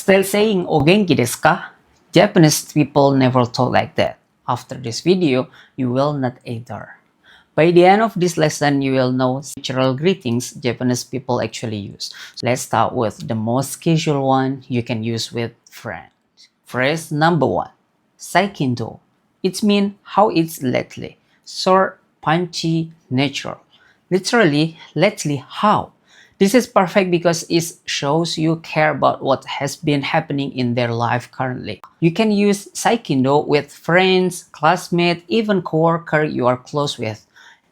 Still saying Ogenki Desu ka? Japanese people never talk like that. After this video, you will not either. By the end of this lesson, you will know natural greetings Japanese people actually use. Let's start with the most casual one you can use with friends. Phrase number 1. Saikin Dou. It means how it's lately. Short, punchy, natural. Literally, lately how? This is perfect because it shows you care about what has been happening in their life currently. You can use Saikin Dou with friends, classmates, even coworker you are close with.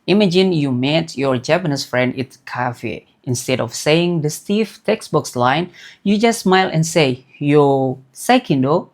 Imagine you met your Japanese friend at a cafe. Instead of saying the stiff textbook line, you just smile and say, "Yo, Saikin Dou."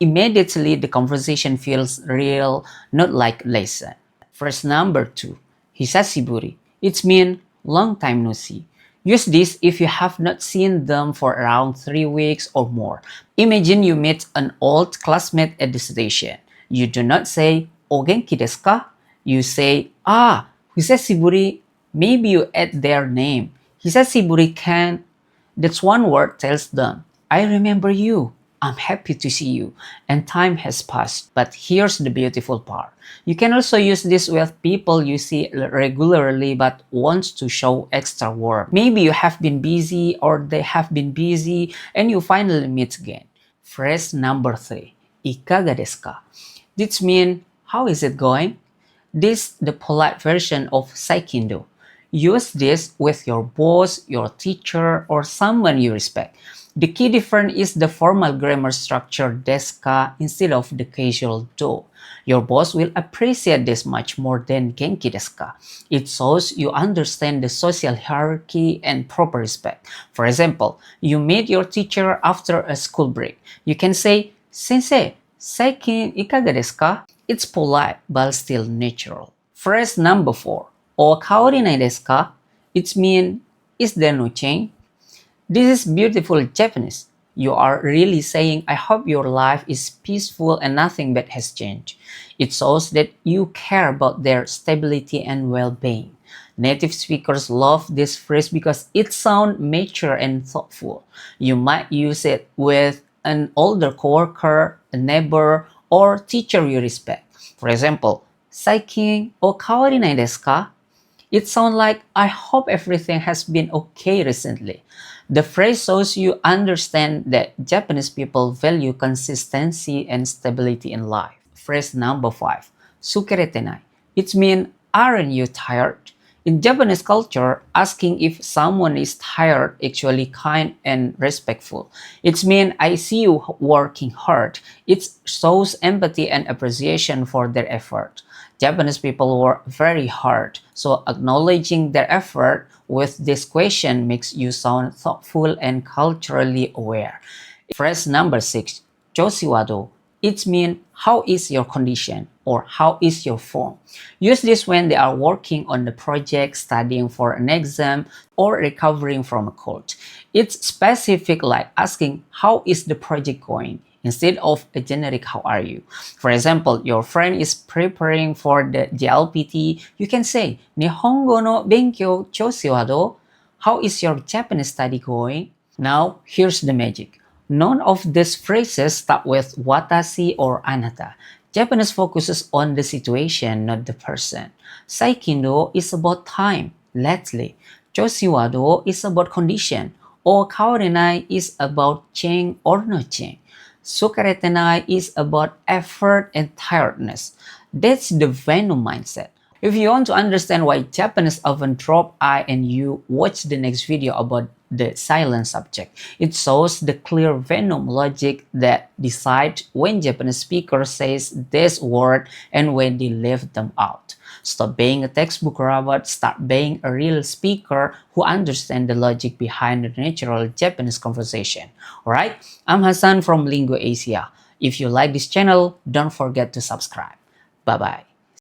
Immediately the conversation feels real, not like lesson. Phrase number 2. Hisashiburi. It means long time no see. Use this if you have not seen them for around 3 weeks or more. Imagine you meet an old classmate at the station. You do not say, "Ogenki Desu ka?" You say, Hisashiburi. Maybe you add their name. Hisashiburi can. That's one word tells them, "I remember you. I'm happy to see you," and time has passed. But here's the beautiful part. You can also use this with people you see regularly but want to show extra warmth. Maybe you have been busy or they have been busy and you finally meet again. Phrase number 3. Ikaga Desu ka? This means, how is it going? This is the polite version of Saikin Dou. Use this with your boss, your teacher, or someone you respect. The key difference is the formal grammar structure desu ka instead of the casual do. Your boss will appreciate this much more than genki desu ka. It shows you understand the social hierarchy and proper respect. For example, you meet your teacher after a school break. You can say, "Sensei, saikin ikaga desu ka?" It's polite but still natural. Phrase number 4. Okawari desu ka? It means, is there no change? This is beautiful Japanese. You are really saying, "I hope your life is peaceful and nothing bad has changed." It shows that you care about their stability and well-being. Native speakers love this phrase because it sounds mature and thoughtful. You might use it with an older coworker, a neighbor, or teacher you respect. For example, "Saikin okawari nai desu ka?" It sounds like, "I hope everything has been okay recently." The phrase shows you understand that Japanese people value consistency and stability in life. Phrase number 5. Tsukaretenai. It means, aren't you tired? In Japanese culture, asking if someone is tired actually kind and respectful. It means, "I see you working hard." It shows empathy and appreciation for their effort. Japanese people work very hard, so acknowledging their effort with this question makes you sound thoughtful and culturally aware. Phrase number 6. Choushi wa dou? It means, how is your condition or how is your form? Use this when they are working on the project, studying for an exam, or recovering from a cold. It's specific, like asking, "How is the project going?" instead of a generic "How are you?" For example, your friend is preparing for the JLPT. You can say, "Nihongo no benkyou choushi wa dou?" How is your Japanese study going? Now, here's the magic. None of these phrases start with watashi or anata. Japanese focuses on the situation, not the person. Saikin Dou is about time, lately. Choushi wa dou is about condition. Okawari is about change or no change. Tsukaretenai is about effort and tiredness. That's the VENOM mindset. If you want to understand why Japanese often drop I and you, watch the next video about the silent subject. It shows the clear VENOM logic that decides when Japanese speaker says this word and when they leave them out. Stop being a textbook robot, start being a real speaker who understands the logic behind the natural Japanese conversation. Alright, I'm Hassan from Lingua Asia. If you like this channel, don't forget to subscribe. Bye-bye.